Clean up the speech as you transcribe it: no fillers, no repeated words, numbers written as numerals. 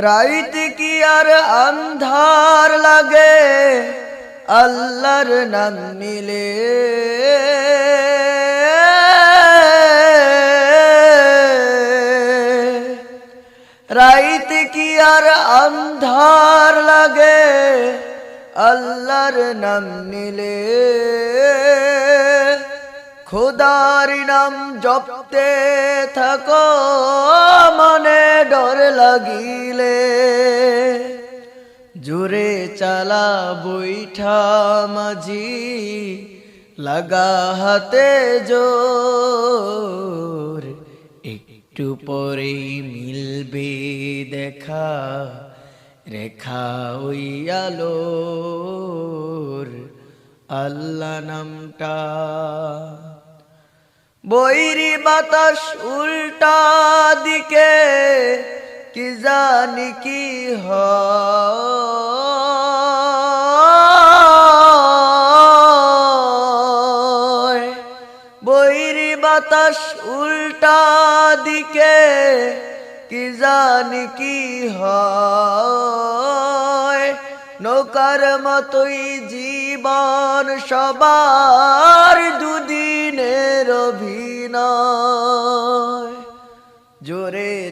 রাইত কি আর আন্ধার লাগে আল্লাহর নাম নিলে, রাইত কি আর আন্ধার লাগে আল্লাহর নাম নিলে, খোদার নাম জপতে থাকো মনে ডর লাগিলে, জোরে চালা বৈঠা মাঝি লাগা হাতে জোর, একটু পরেই মিলবে দেখা রেখা ওই আলোর, আল্লাহ নামটা। বৈরি বাতাস উল্টা দিকে কি জানি কি হয়, বৈরি বাতাস উল্টা দিকে কি জানি কি হয়, নৌকার মতোই জীবন সবার দুদিনের অভিনয়, জোরে